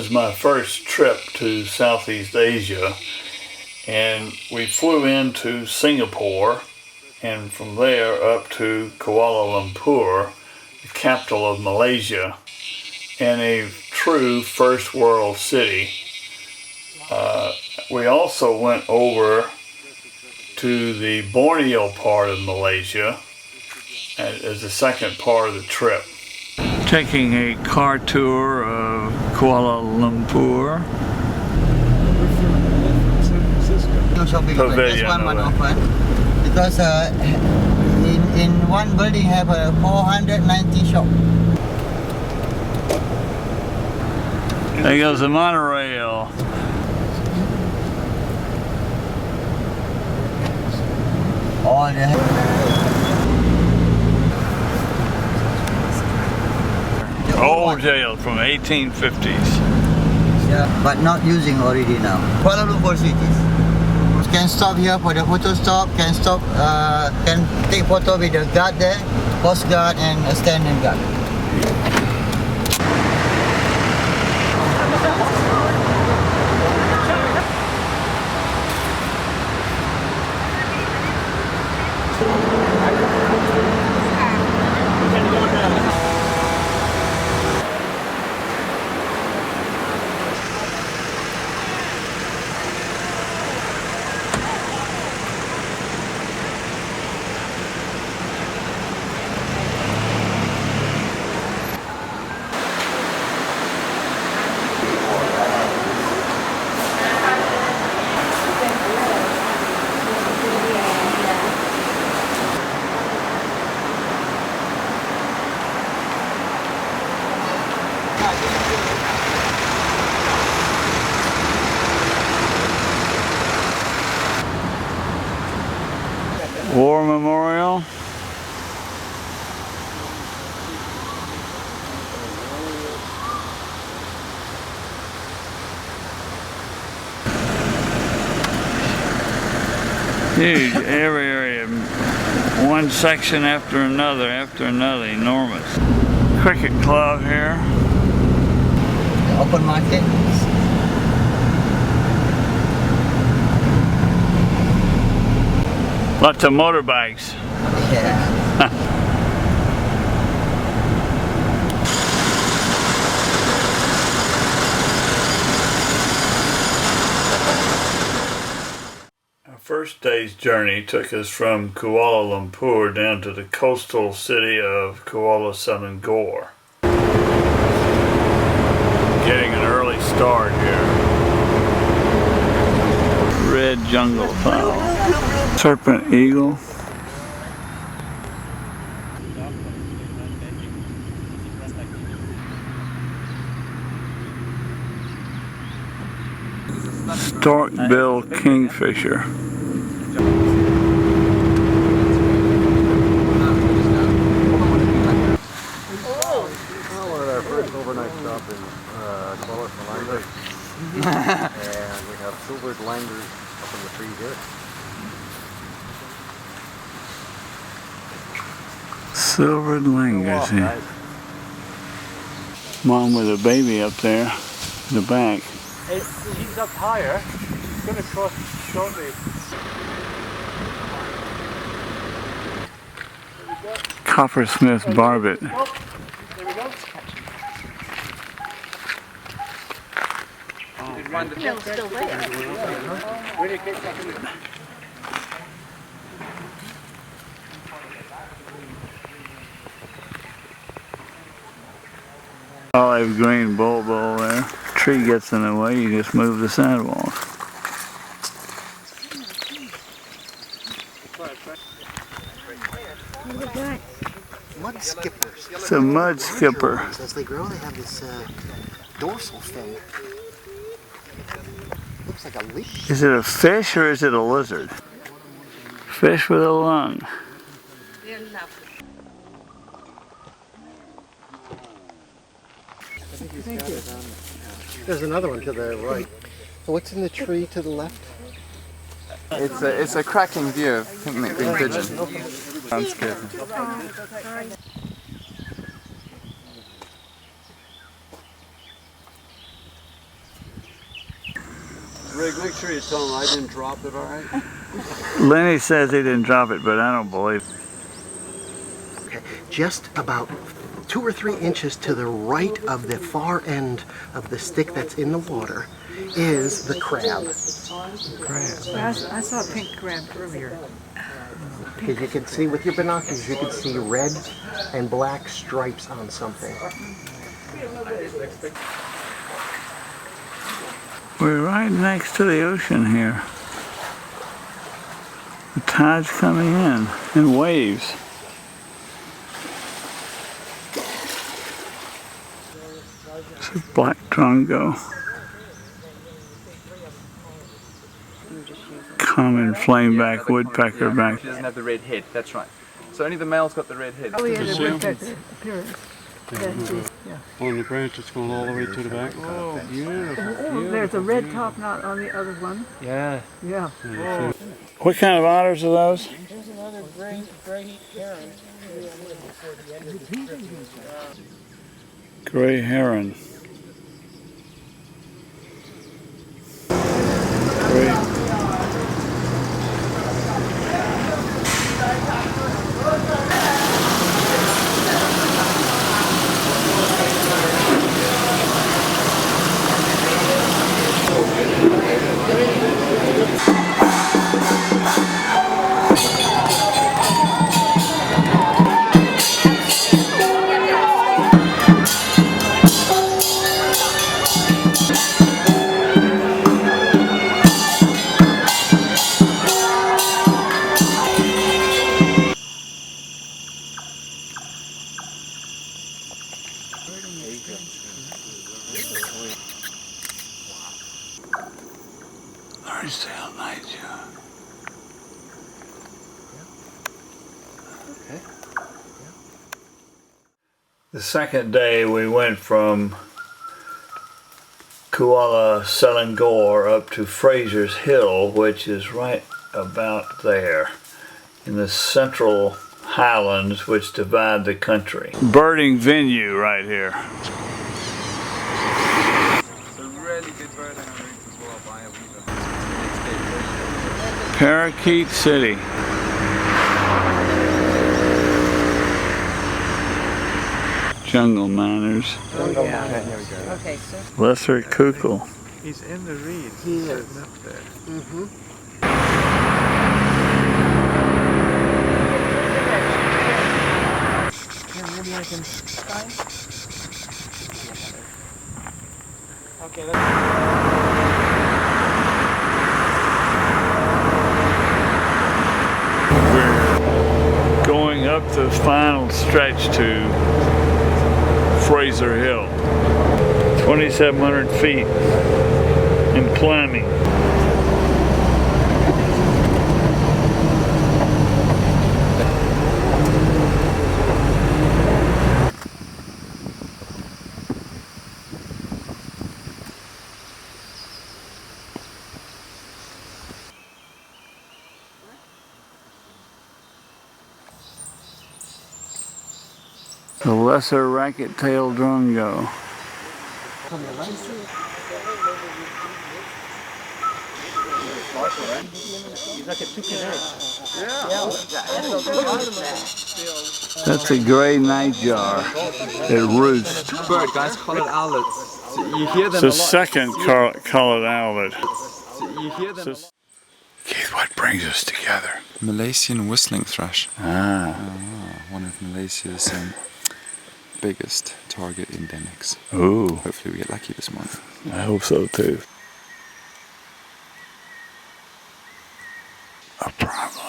was my first trip to Southeast Asia, and we flew into Singapore and from there up to Kuala Lumpur, the capital of Malaysia, and a true first world city. We also went over to the Borneo part of Malaysia as the second part of the trip. Taking a car tour of Kuala Lumpur. Pavilion. One open because in one building have a 490 shop. There goes the monorail. All the old jail from 1850s. Yeah, but not using already now. Kuala Lumpur cities. Can stop here for the photo stop. Can stop. Can take photo with the guard there, coast guard and a standing guard. War Memorial. Huge area, one section after another, enormous. Cricket club here. The open market. Lots of motorbikes. Yeah. Our first day's journey took us from Kuala Lumpur down to the coastal city of Kuala Selangor. Getting an early start here. Red jungle fowl. Serpent eagle. Stork-bill kingfisher. We're at our first overnight stop in Kuala, Selangor. And we have silvered langurs up in the tree here. Silvered langurs here. Mom with a baby up there in the back. She's up higher. She's going to cross shortly. Coppersmith barbet. Oh, there we go. Still there. Where do you get that? Olive green bulbul there. Tree gets in the way, you just move the sidewalk. Mud skippers. It's a mud skipper. As they grow, they have this dorsal fin. Looks like a leech. Is it a fish or is it a lizard? Fish with a lung. There's another one to the right. So what's in the tree to the left? It's a cracking view of picnic green pigeon. Sounds good. Make sure you tell him I didn't drop it, all right? Lenny says he didn't drop it, but I don't believe it. Okay, just about 2 or 3 inches to the right of the far end of the stick that's in the water is the crab. I saw a pink crab earlier. Because you can see with your binoculars, you can see red and black stripes on something. We're right next to the ocean here. The tide's coming in waves. It's a black drongo. Common flameback woodpecker back. She doesn't have the red head, that's right. So only the male's got the red head. Oh yeah, the woodpecker appearance. On the branch, it's going all the way to the back. Oh, beautiful. Oh, there's a red top knot on the other one. Yeah. Yeah. Oh. What kind of otters are those? There's another gray heron. Gray heron. Great. Lawrencedale Niger. Okay. The second day we went from Kuala, Selangor up to Fraser's Hill, which is right about there in the central highlands which divide the country. Birding venue right here. It's a really good birding route as well by a weaver. Parakeet City. Jungle manners. Oh yeah. Okay, here we go. Okay, so Lesser Kukul. He's in the reeds. He is. Sitting up there. maybe I can find. Okay, We're going up the final stretch to Fraser Hill. 2,700 feet and climbing. The lesser racket-tailed drongo. That's a grey nightjar that roosts. Bird, guys, collared owlets. So you hear them It's the a lot. second collared owlet. So you hear them a lot. Keith, what brings us together? Malaysian whistling thrush. One of Malaysia's biggest target endemics. Ooh, Hopefully we get lucky this morning. I hope so too. A problem.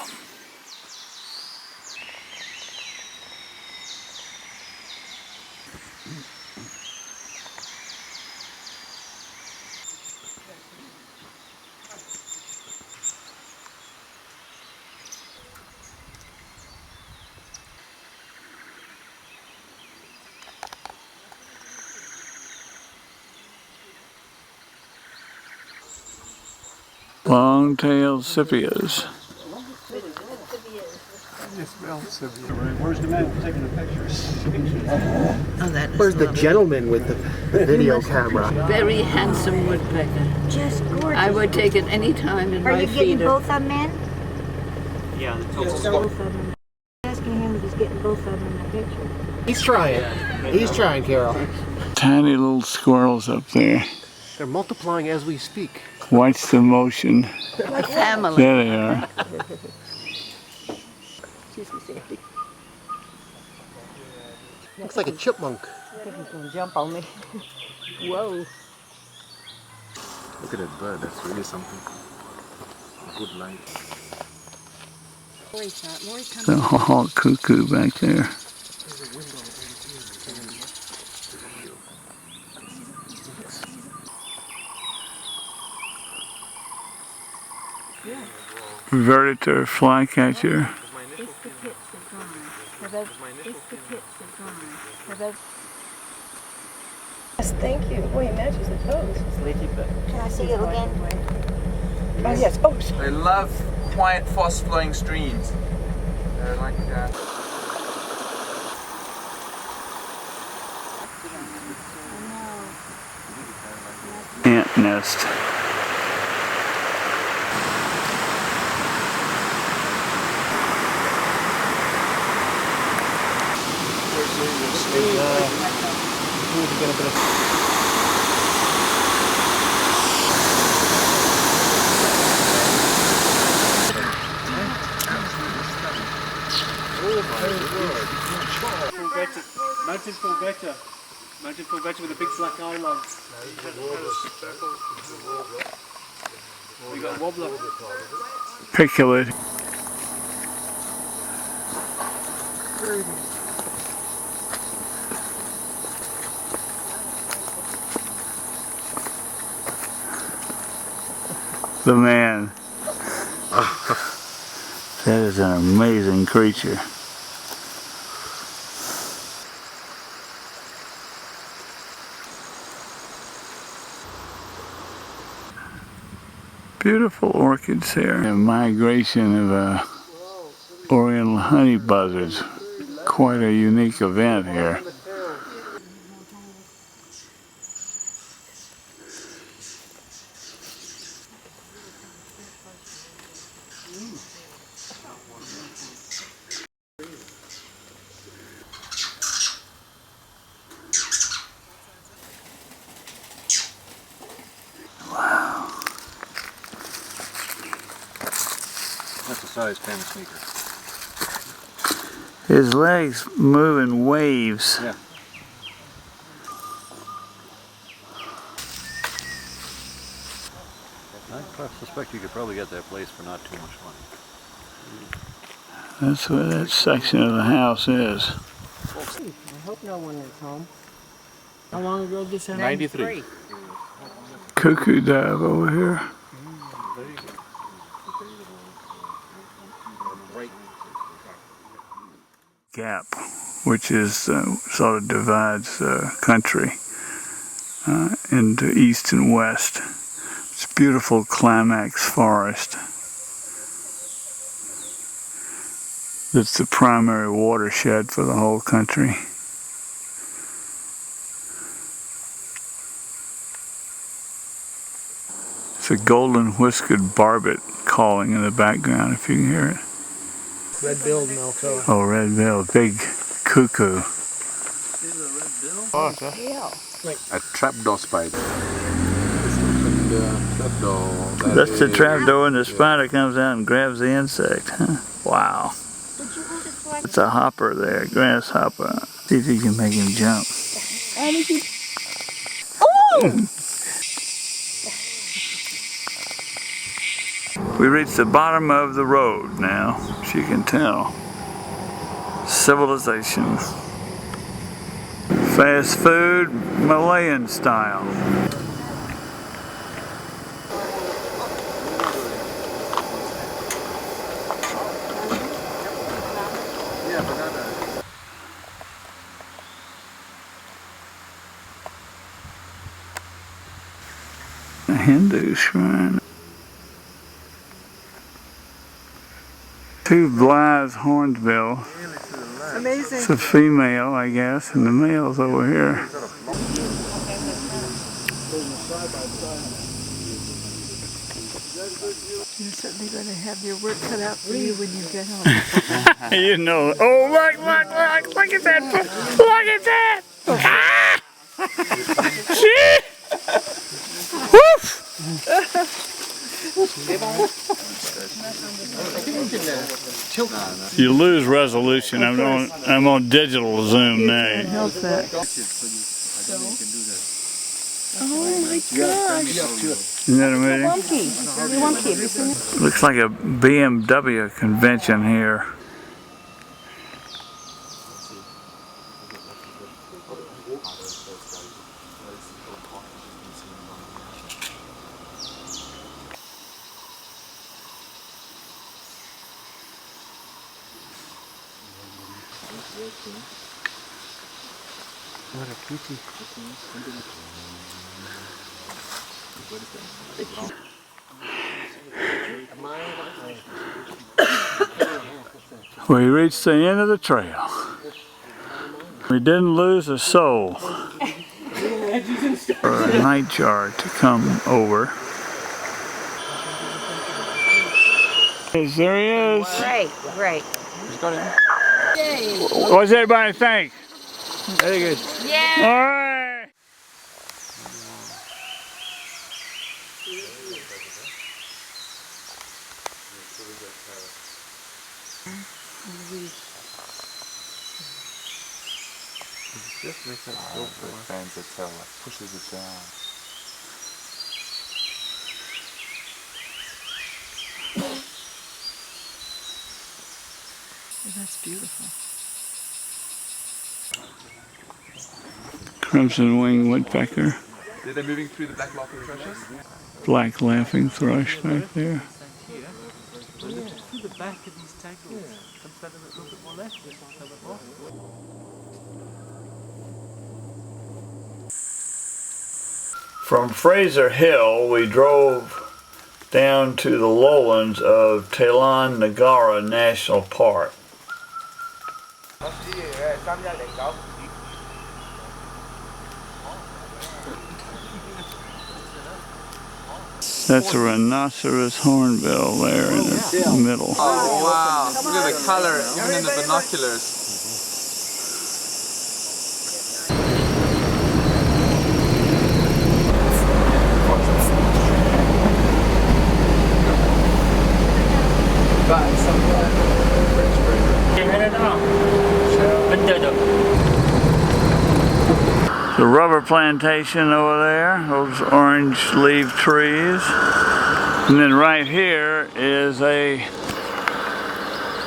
Long-tailed sepias. Where's the man taking the pictures? Oh, that is Where's the lovely. gentleman with the video camera? Very handsome woodpecker. Just gorgeous. I would take it any time in Are my you getting feeder. both of them in? Yeah, Both of them. Asking him if he's getting both of them in the picture. He's trying. He's trying, Carol. Tiny little squirrels up there. They're multiplying as we speak. Watch the motion. A family. There they are. Looks like a chipmunk. He's gonna jump on me. Whoa. Look at that bird, that's really something. A good light. The hawk cuckoo back there. Vertebrator flycatcher. Yes, thank you. Boy, it matches the toes. Can I see you again? Oh, yes. Oh, sorry. They love quiet, fast-flowing streams. They're like Ant nest. Mountain Fulgetta. Mountain Fulgetta with a big black eye line. We got wobbler. Piculate. The man. That is an amazing creature. Beautiful orchids here. A migration of oriental honey buzzards. Quite a unique event here. That's a size 10 sneaker. His legs move in waves. Yeah. I suspect you could probably get that place for not too much money. That's where that section of the house is. I hope no one is home. How long ago did this happen? 93. Cuckoo dove over here. Gap, which is sort of divides the country into east and west. It's a beautiful climax forest. It's the primary watershed for the whole country. It's a golden whiskered barbet calling in the background, if you can hear it. Red-billed Malco. Oh, red-billed, big cuckoo. A trapdoor spider. That's the trapdoor and the spider comes out and grabs the insect. Huh? Wow. It's a hopper there, grasshopper. See if you can make him jump. We reached the bottom of the road now, as you can tell. Civilization. Fast food, Malayan style. A Hindu shrine. Two Blythe's hornbill. Amazing. It's a female, I guess, and the male's over here. You're certainly going to have your work cut out for you when you get home. You know. Oh, look at that. Look at that. Ah! See? Woof! You lose resolution. I'm on digital zoom now. Help that. Oh my gosh! Isn't that amazing? Wonky. Looks like a BMW convention here. What a pretty. We reached the end of the trail. We didn't lose a soul. For a night yard to come over. Yes, there he is. Great. What does everybody think? Very good. Yeah. All right. Just makes that so fans the tail, like pushes it down. Oh, that's beautiful. Crimson winged woodpecker. They're moving through the black laughing thrushes. Black laughing thrush back there. Through the back of these tangles comes down a little bit more left. A little bit more. From Fraser Hill, we drove down to the lowlands of Taman Negara National Park. That's a rhinoceros hornbill there in the middle. Oh wow, look at the color, even in the binoculars. The rubber plantation over there, those orange leaf trees. And then right here is a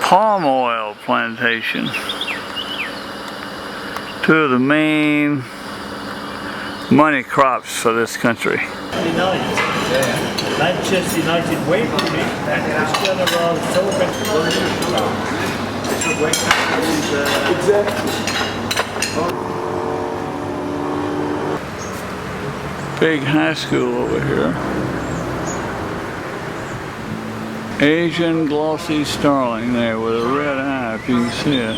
palm oil plantation. Two of the main money crops for this country. Manchester United way Big high school over here. Asian glossy starling there with a red eye, if you can see it.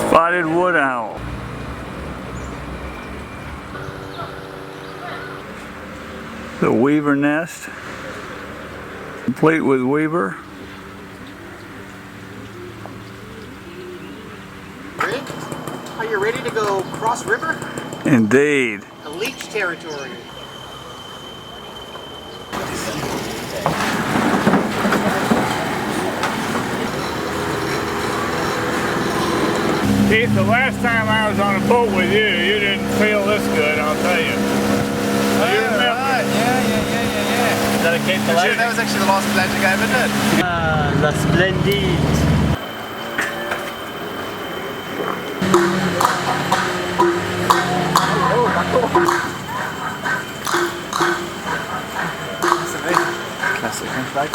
Spotted wood owl. The weaver nest, complete with weaver. Are you ready to go cross river? Indeed. The leech territory. Keith, the last time I was on a boat with you, you didn't feel this good, I'll tell you. You remember? Right. Yeah. Is that a Cape Actually, that was actually the last pelagic I ever did. Ah, la splendide. Classic, right?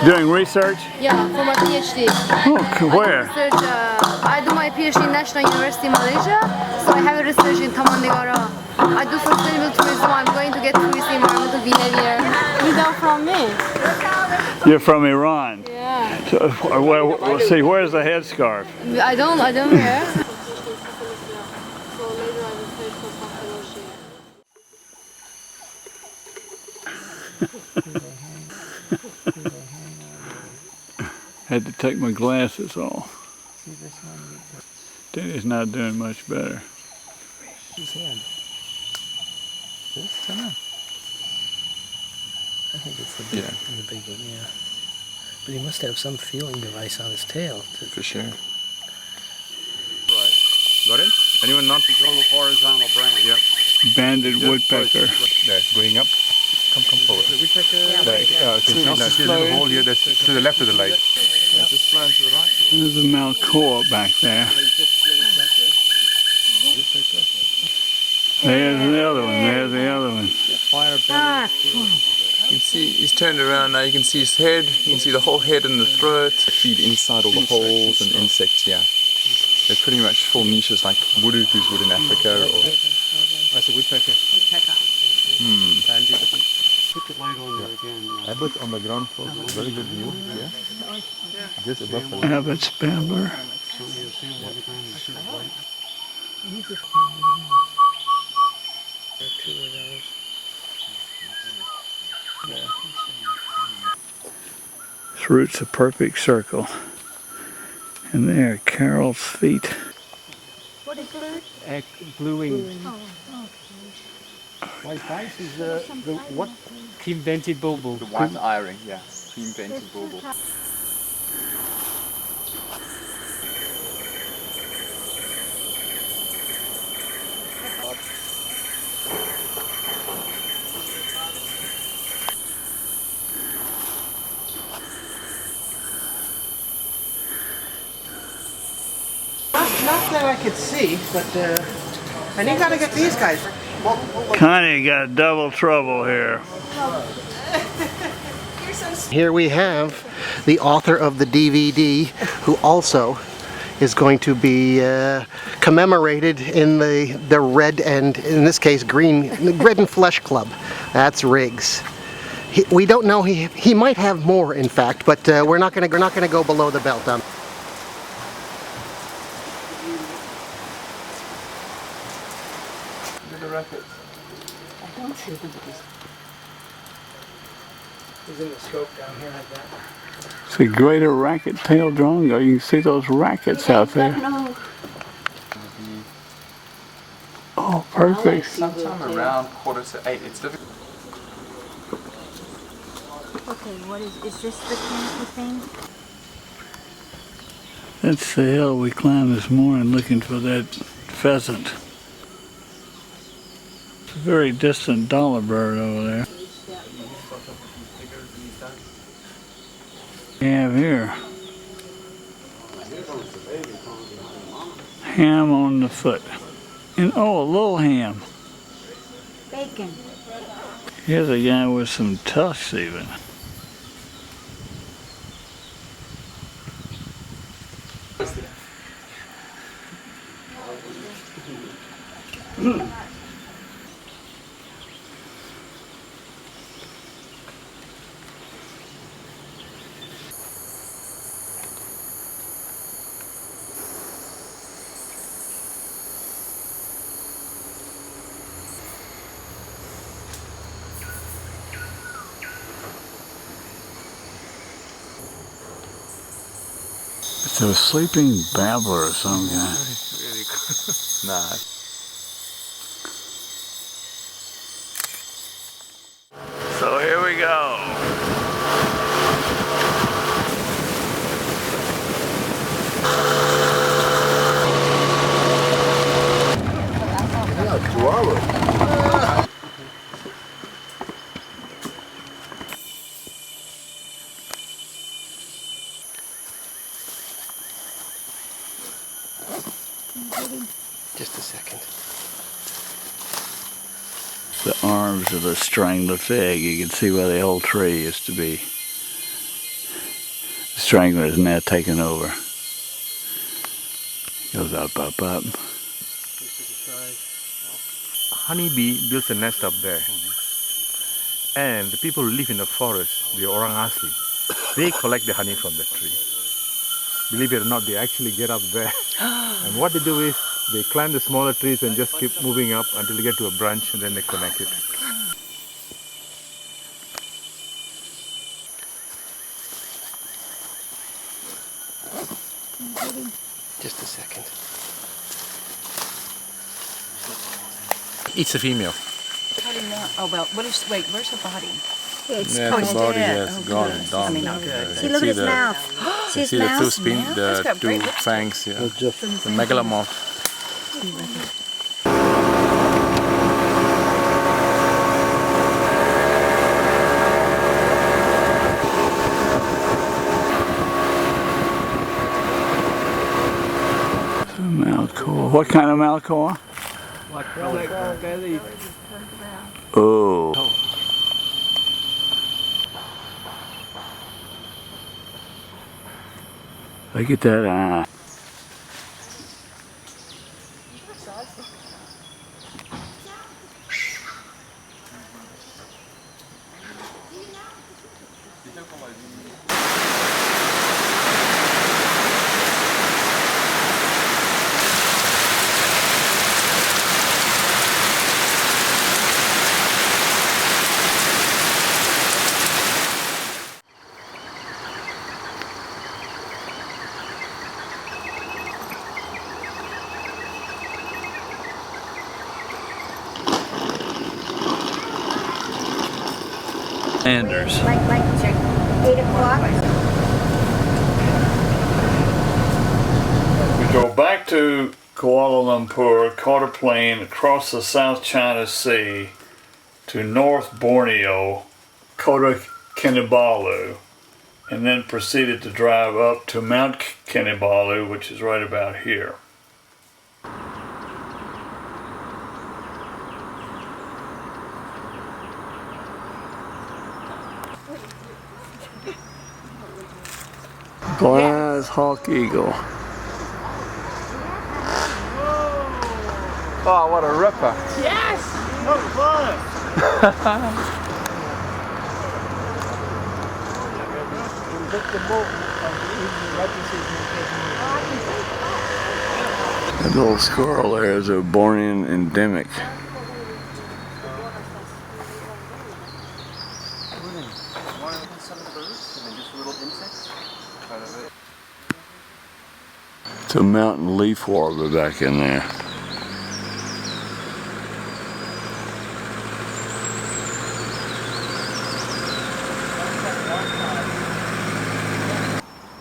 Doing research? Yeah, for my PhD. Oh, where? I do my PhD in National University Malaysia, so I have a research in Taman, Negara. I do sustainable tourism. I'm going to get tourist environmental behavior. You know from me? You're from Iran? Yeah. So, well, see, where's the headscarf? I don't wear. Had to take my glasses off. Danny's not doing much better. His hand. This? Taman. I think it's the big one, yeah. But he must have some feeling device on his tail. For sure. Right. Got it? Anyone not? He's on a horizontal branch. Yep. Banded woodpecker. There, going up. Come forward. The woodpecker. There's a hole here that's to the left of the light. Just flying to the right. There's a malcoa back there. There's the other one. There's the other one. You can see he's turned around now. You can see his head. You can see the whole head and the throat. Feed inside all the holes and insects, yeah. They're pretty much full niches like woodpeckers would in Africa. Or That's a woodpecker. Put the light on there again. Abbott on the ground floor. Very good view, yeah. Just above the Abbott's babbler. Its root's a perfect circle. And there, Carol's feet. What is blue? Bluing. White rice is the what? Cream-vented bulbul. The white eye-ring, yeah. Cream-vented bulbul. Not that I could see, but and you gotta get these guys. Connie got double trouble here. Here we have the author of the DVD, who also is going to be commemorated in the red and, in this case, green, Red and Flesh Club. That's Riggs. We don't know, he might have more, in fact, but we're not gonna go below the belt on. Look at the racket. I don't see the He's in the scope down here like that. It's a greater racket-tailed drongo. You can see those rackets out there. Oh, perfect. Sometime around 7:45. It's difficult. Okay, what is this the thing? That's the hill we climbed this morning looking for that pheasant. It's a very distant dollar bird over there. We have here ham on the foot, and oh, a little ham. Bacon. Here's a guy with some tusks even. It's a sleeping babbler or some kind. Really cool. Nah. So here we go. Just a second. The arms of the strangler fig. You can see where the old tree used to be. strangler is now taking over. Goes up, up, up. Honeybee builds a nest up there. And the people who live in the forest, the orang asli, they collect the honey from the tree. Believe it or not, they actually get up there. And what they do is, they climb the smaller trees and just keep moving up until they get to a branch and then they connect it. Just a second. Eats the female. How do you know? Oh, well, wait, where's her body? It's body has gone down. I mean, not good. See, look at his mouth. See the two spin, the two fangs, yeah. The megalomorph. Malcore. What kind of Malcore? Oh. Look at that eye. Anders. Like 8 o'clock. We drove back to Kuala Lumpur, caught a plane across the South China Sea to North Borneo, Kota Kinabalu, and then proceeded to drive up to Mount Kinabalu, which is right about here. Glass hawk eagle. Oh, what a ripper! Yes! Oh, fun! That little squirrel there is a Bornean endemic. It's a mountain leaf warbler back in there.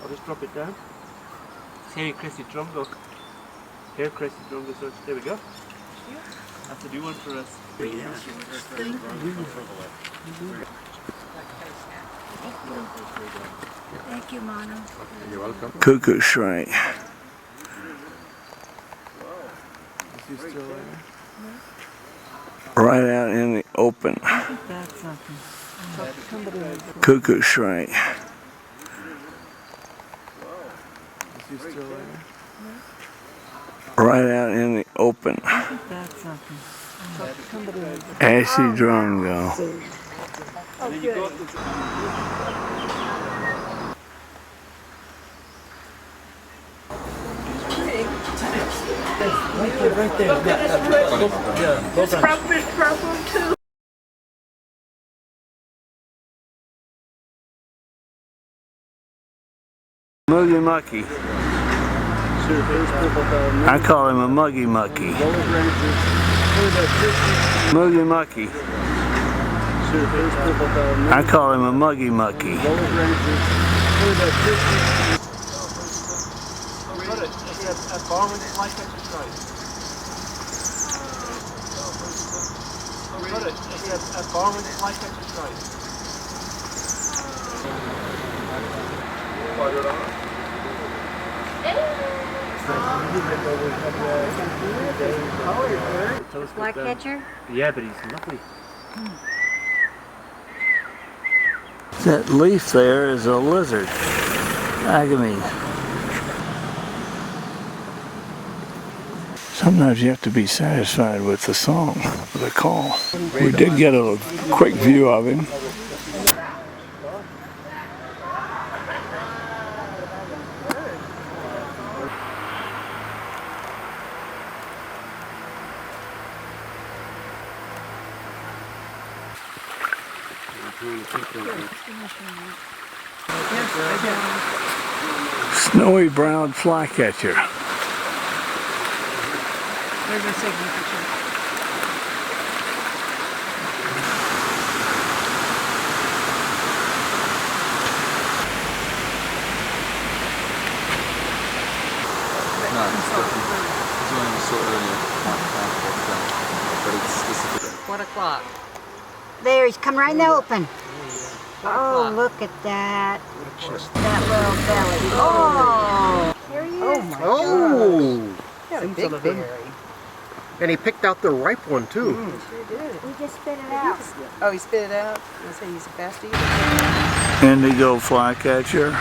I'll just drop it down. It's hairy crested drum, look. Hair crested drum, so there we go. That's a new one for us. Thank you, Mono. You're welcome. Cuckoo shrike. Right out in the open. Cuckoo shrike. Right out in the open. Ashy drongo. Right there. This is purple too. Muggy mucky. I call him a muggy mucky. Muggy mucky. I call him a muggy mucky. Flycatcher? Yeah, but he's lovely. That leaf there is a lizard. agony. Sometimes you have to be satisfied with the song, the call. We did get a quick view of him. Snowy brown flycatcher. There's a signature. What o'clock? There, he's come right in the open. Oh, look at that. That little belly. Oh! There he is. Oh my God. Got a big berry. And he picked out the ripe one too. Sure did. He just spit it out. Oh, he spit it out? I say he's a fast eater. Indigo flycatcher.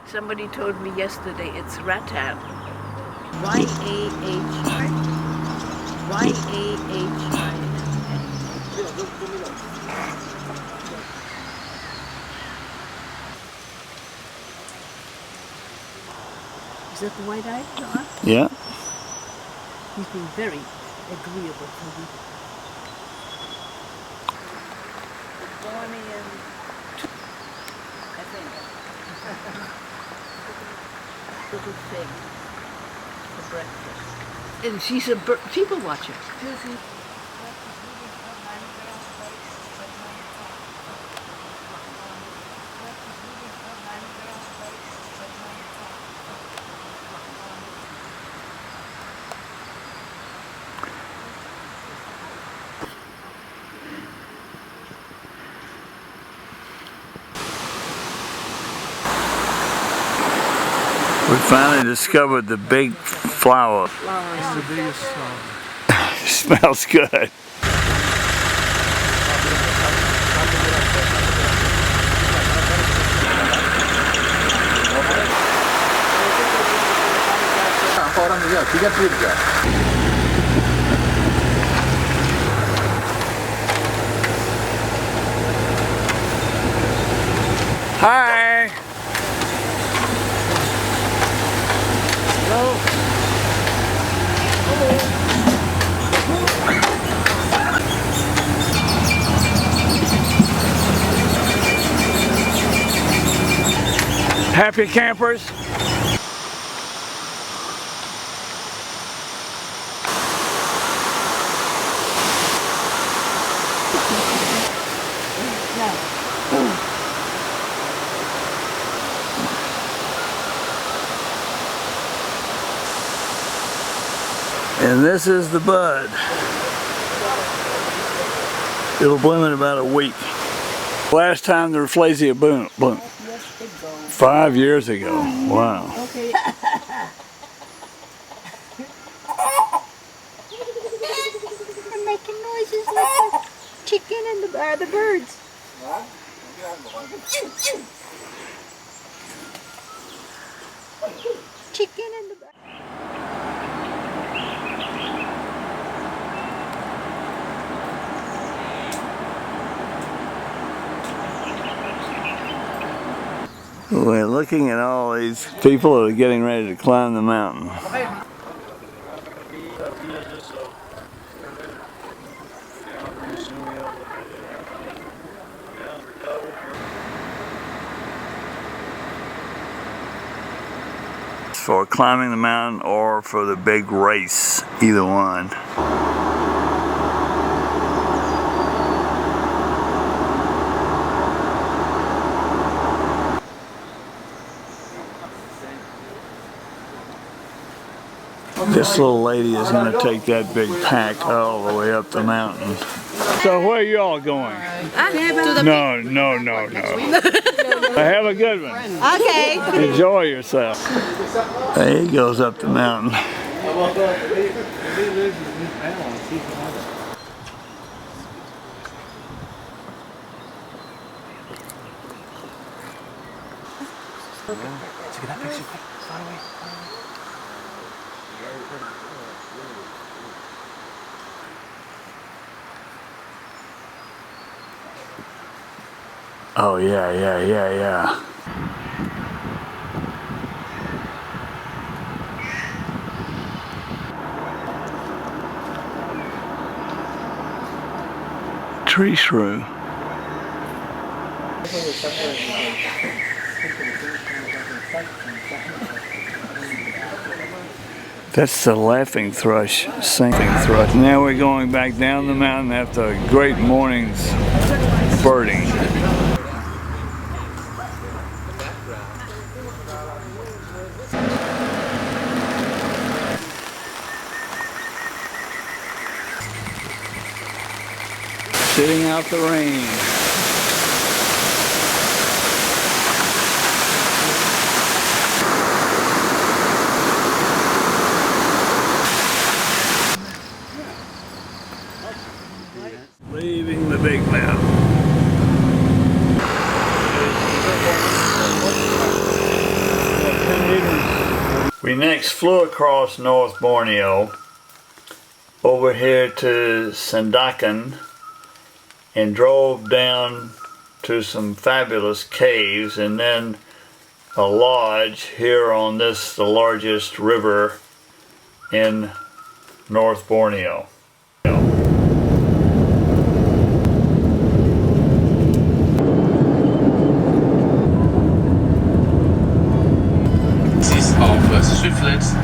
Somebody told me yesterday it's rattan. Y-A-H-I. Y-A-H-I. Is that the white-eyed? Yeah. He's been very agreeable to me. Bornean, I think. Little thing for breakfast. And she's a people watcher. We finally discovered the big flower. It's the biggest flower. Smells good. Hi. Happy campers? And this is the bud. It'll bloom in about a week. Last time the Rafflesia bloomed. 5 years ago. Wow. Okay. They're making noises like the chicken and the birds. Chicken and the birds. We're looking at all these people that are getting ready to climb the mountain. For climbing the mountain or for the big race, either one. This little lady is going to take that big pack all the way up the mountain. So where are you all going? No. Have a good one. Okay. Enjoy yourself. There he goes up the mountain. Oh yeah. Tree shrew. That's the laughing thrush, singing thrush. Now we're going back down the mountain after a great morning's birding. Sitting out the rain. Leaving the big mountain. We next flew across North Borneo over here to Sandakan and drove down to some fabulous caves and then a lodge here on this, the largest river in North Borneo. Of swiftlets.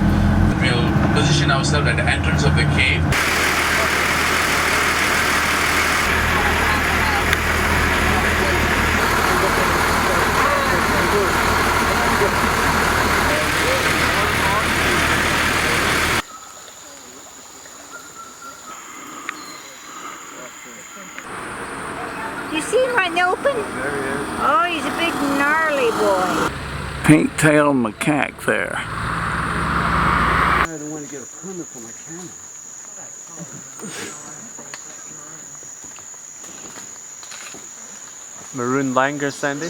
We'll position ourselves at the entrance of the cave. You see him right in the open? There he is. Oh, he's a big gnarly boy. Pink-tailed macaque there. I don't want to get a permit for my camera. Maroon langur, Sandy?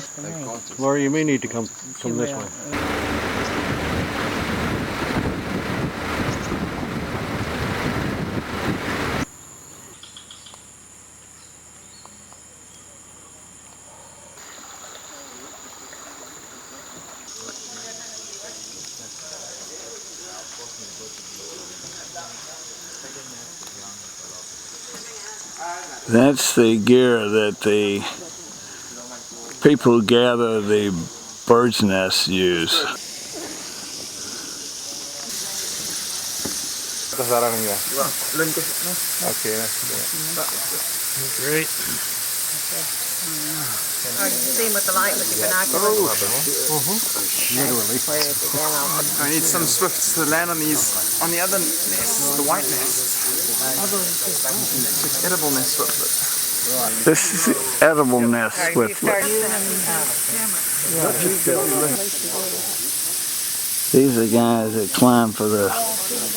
Laura, you may need to come this way. That's the gear that the people who gather the bird's nests use. Great. I can see him with the light with your binoculars. I need some swifts to land on these, on the other nests, the white nests. Edible nest swiftlet. This is the edible nest swiftlet. These are guys that climb for the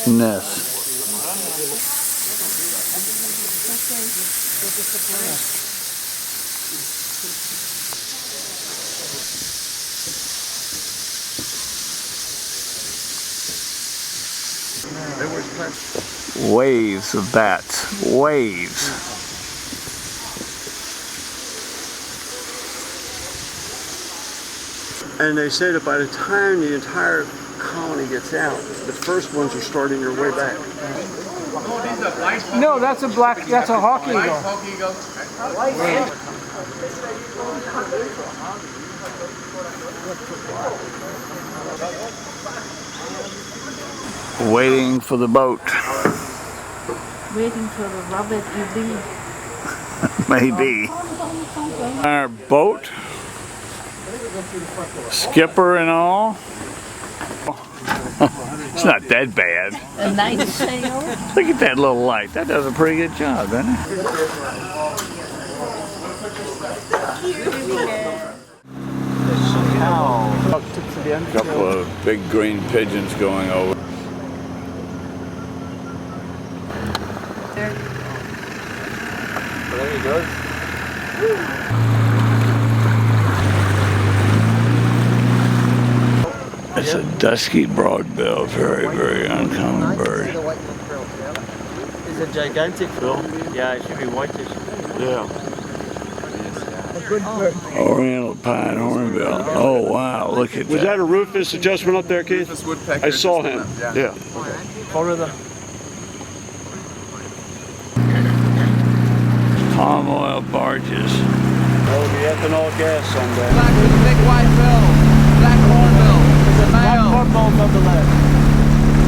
nest. Waves of bats. Waves. And they say that by the time the entire colony gets out, the first ones are starting their way back. No, that's a black, that's a hawk eagle. Waiting for the boat. Waiting for the rabbit to leave. Maybe. Our boat, skipper and all. It's not that bad. A nice sail. Look at that little light. That does a pretty good job, doesn't it? A couple of big green pigeons going over. There he goes. It's a dusky broadbill, very, very uncommon bird. It's a gigantic bill. Yeah, it should be whitish. Yeah. Oriental pine hornbill. Oh wow, look at Was that. that a Rufus adjustment up there, Keith? Rufus woodpecker. I saw him. Yeah. Follow the Palm oil barges. Oh, the ethanol gas someday. Black with a big white bill. Black hornbill. It's a male. hornbills on the left.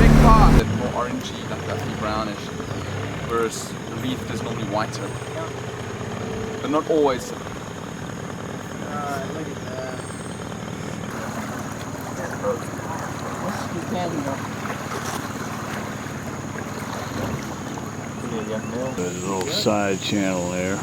Big paw. They're more orangey, like that, brownish. Whereas the leaf is normally whiter. But not always. Look at that. There's a little side channel there.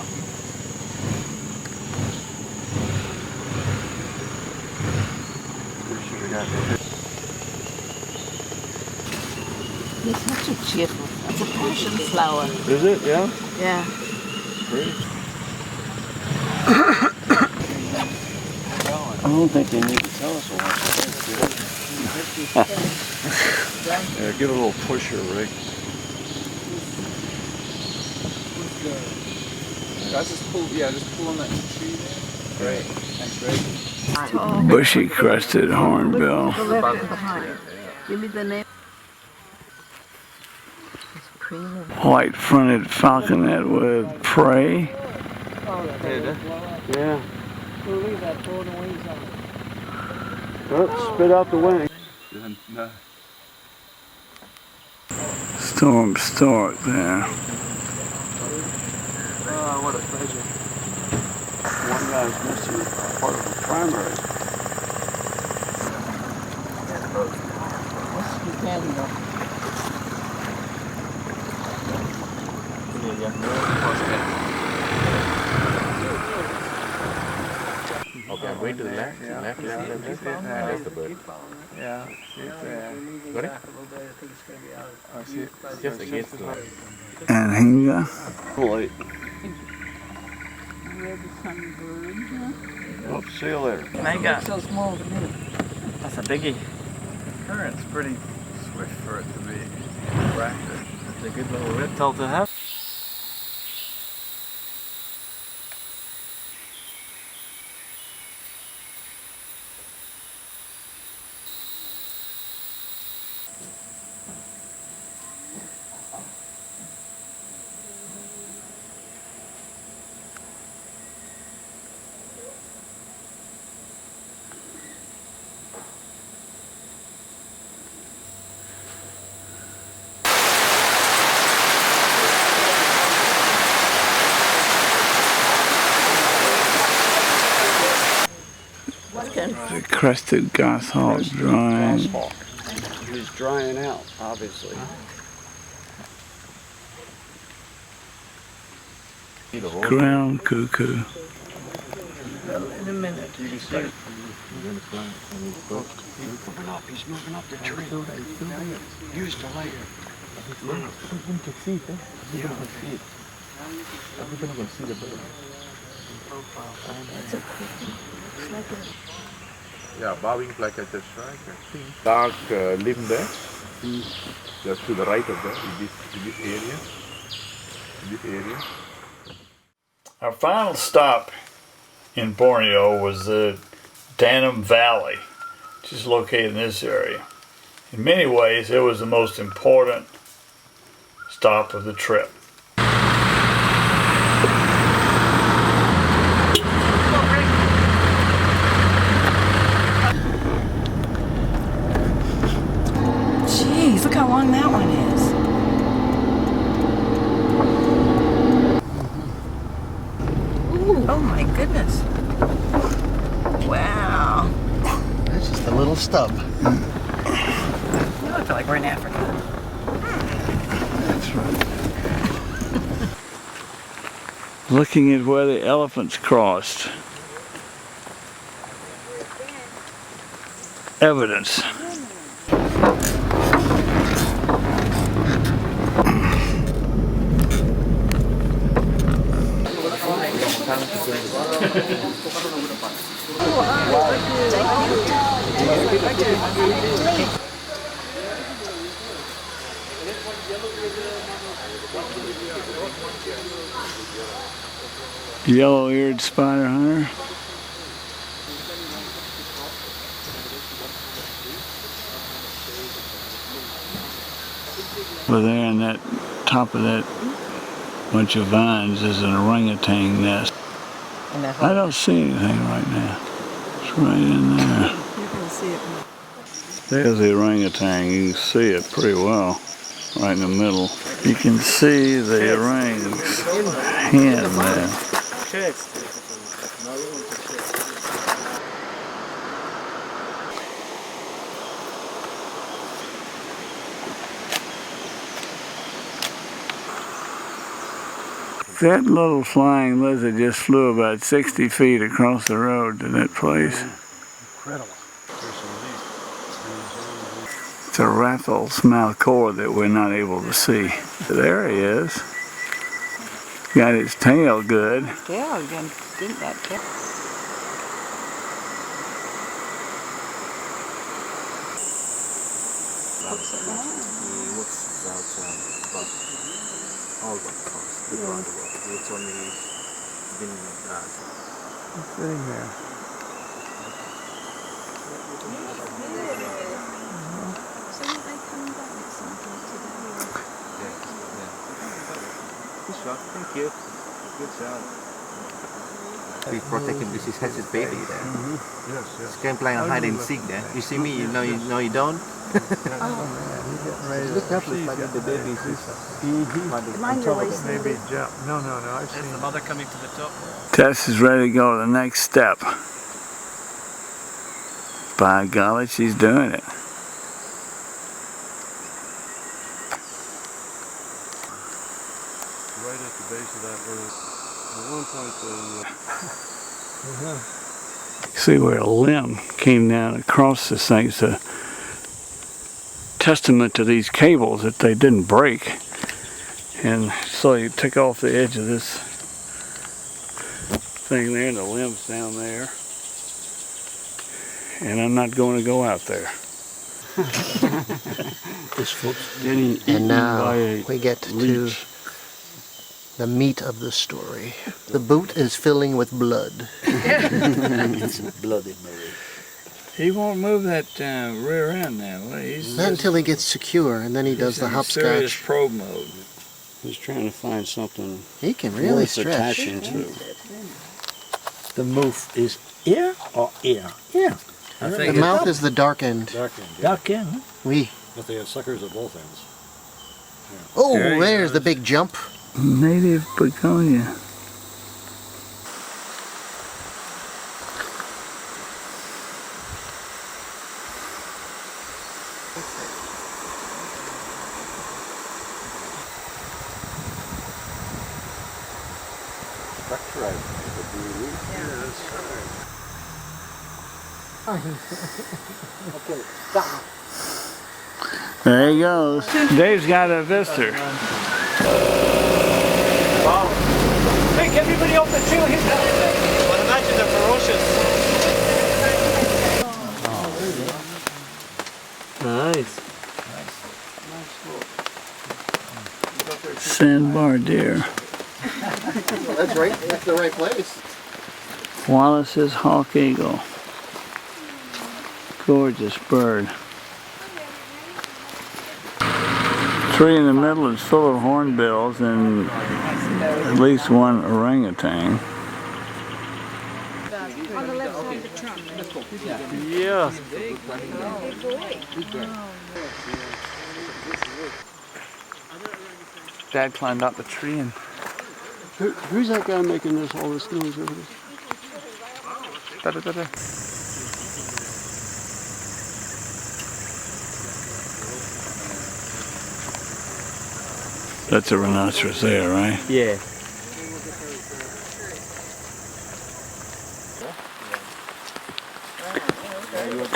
It's such a cheerful. It's a passion flower. Is it? Yeah? Yeah. Great. I don't think they need to tell us what it is. Yeah, give it a little push here, Rick. Guys, just pull on that tree there. Great. Thanks, Rick. Bushy crested hornbill. The left and behind. Give me the name. White fronted falconet with prey. Yeah. Oh, spit out the wing. No. Storm stork there. Oh, what a pleasure. One guy's missing part of the primary. Okay, I'm going to the left. Left is that's the bird. Yeah. Got it? I see it. Just against the light. And hinga. Late. Oh, see you later. Mega. So small to me. That's a biggie. Current's pretty swift for it to be rapid. It's a good little reptile to have. The crested goshawk drying. Goshawk. He's drying out, obviously. Ground cuckoo. In a minute. He's moving up the tree. Use the light. Everyone can see it. Everyone can see it. Everyone can see the bird. It's a pretty. It's like a. Yeah, bowing placated striker. Dark limb there. Just to the right of that, in this area. Our final stop in Borneo was the Danum Valley, which is located in this area. In many ways, it was the most important stop of the trip. Jeez, look how long that one is. Ooh, oh my goodness. Wow. That's just a little stub. I feel like we're in Africa. That's right. Looking at where the elephants crossed. Evidence. Yellow-eared spider hunter. Over there in that top of that bunch of vines is an orangutan nest. I don't see anything right now. It's right in there. You can see it. There's the orangutan. You can see it pretty well. Right in the middle. You can see the orang's hand there. That little flying lizard just flew about 60 feet across the road to that place. Incredible. It's a rattle's mouth core that we're not able to see. There he is. Got his tail good. Yeah, you can think that tail. Sitting there. Thank you. Good job. We protect him because he has his baby there. Yes, yes. He's going playing hide and seek there. You see me, you know you don't. Look up, it's like the baby. Maybe jump. No, I've seen the mother coming to the top. Tess is ready to go to the next step. By golly, she's doing it. Right at the base of that bird. At one point See where a limb came down across this thing. It's a testament to these cables that they didn't break. And so you take off the edge of this thing there, and the limb's down there. And I'm not going to go out there. And now we get to the meat of the story. The boot is filling with blood. It's bloody Mary. He won't move that rear end now. Not until he gets secure, and then he does the serious hopscotch. probe mode. He's trying to find something He can really worth stretch. attaching to. The move is ear or ear? Ear. The mouth is the dark end. Dark end. Dark end, huh? Oui. But they have suckers at both ends. Oh, there's the big jump. Native begonia. Okay, stop. There he goes. Dave's got a visitor. Wow. Pick everybody off the trail here. Well, imagine they're ferocious. Nice. Sandbar deer. That's right. That's the right place. Wallace's hawk eagle. Gorgeous bird. Tree in the middle is full of hornbills and at least one orangutan. On the left side of the trunk. Yeah. Dad climbed up the tree and Who's that guy making all this noise over this? da-da-da-da. That's a rhinoceros there, right? Yeah.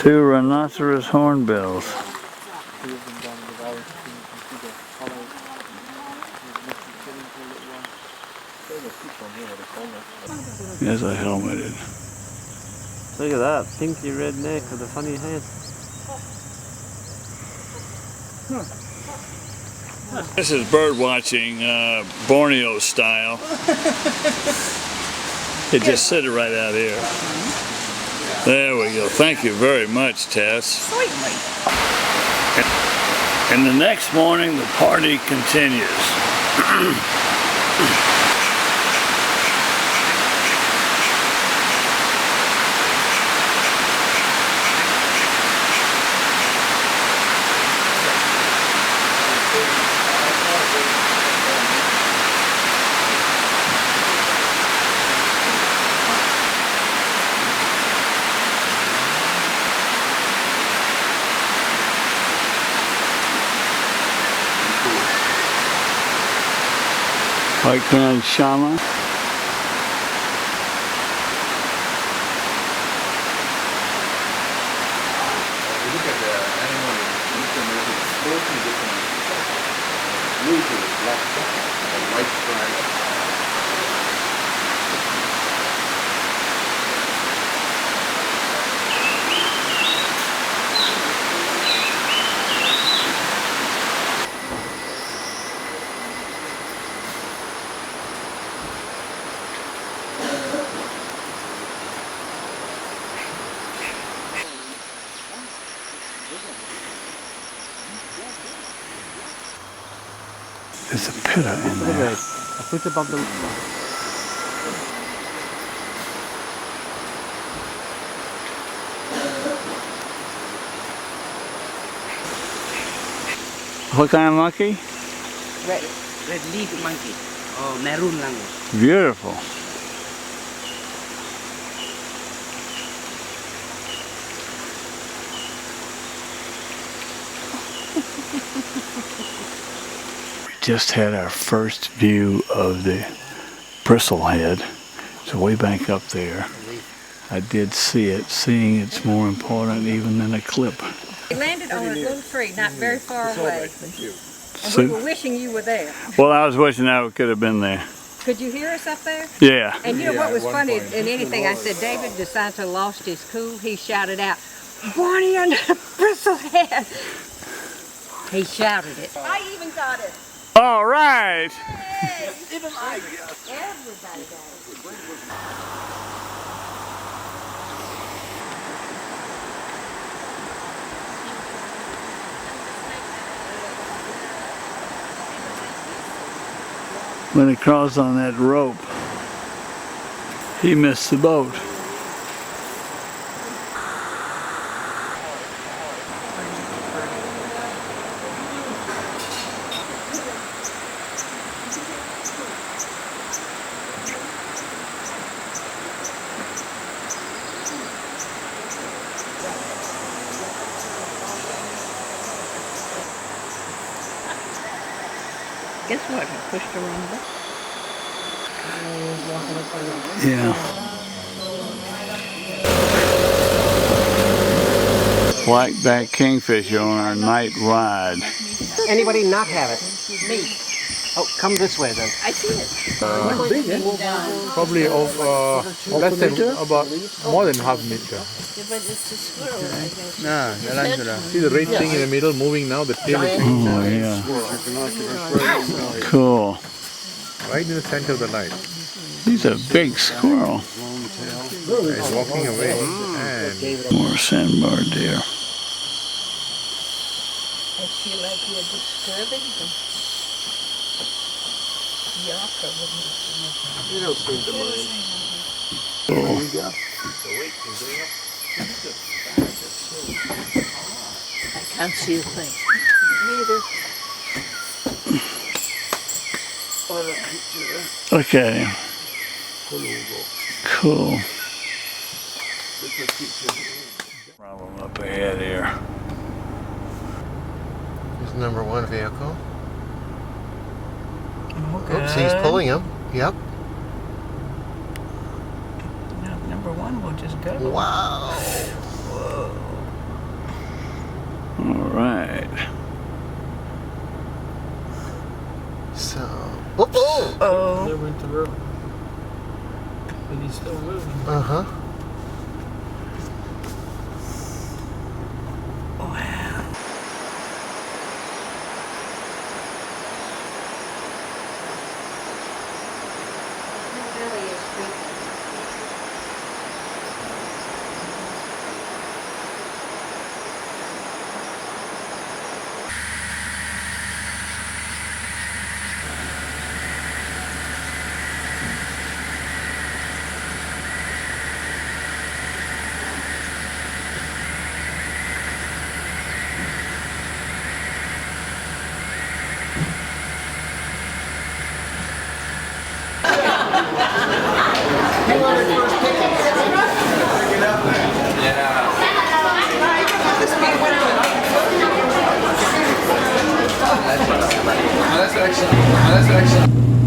Two rhinoceros hornbills. There's a helmeted. Look at that pinky red neck with a funny head. This is bird watching, Borneo style. It just sit right out here. There we go. Thank you very much, Tess. Sweetly. And the next morning, the party continues. White crowned shaman. Look at the animal, it's totally different. Blue to black, white stripe. There's a pillar in there. Put above the... What kind of monkey? Red leaf monkey. Oh, maroon language. Beautiful. Just had our first view of the Bristlehead. It's way back up there. I did see it. Seeing it's more important even than a clip. We landed on a little tree not very far away. Thank you. And we were wishing you were there. Well, I was wishing I could have been there. Could you hear us up there? Yeah. And you know what was funny in anything? I said, David DeSanto lost his cool. He shouted out, Bornean Bristlehead. He shouted it. I even got it. All right. Yes. Even I got it. Everybody got it. When he crossed on that rope, he missed the boat. Guess what? He pushed around the Yeah. Blackback kingfisher on our night ride. Anybody not have it? Me. Oh, come this way then. I see it. Probably of less than about more than half meter. But it's a squirrel. Nah, see the red thing in the middle moving now, the tail is Oh, yeah. Cool. right in the center of the light. He's a big squirrel. He's walking away and More sandbar deer. I feel like you're disturbing them. You don't seem to mind. Cool. I can't see a thing. Neither. Okay. Cool. Problem up ahead here. Here's number one vehicle. Okay. Oops, he's pulling him. Yep. Now, number one will just go. Wow. All right. So, oops. Oh. They went through. But he's still moving. Uh-huh. Wow. direction. That's direction.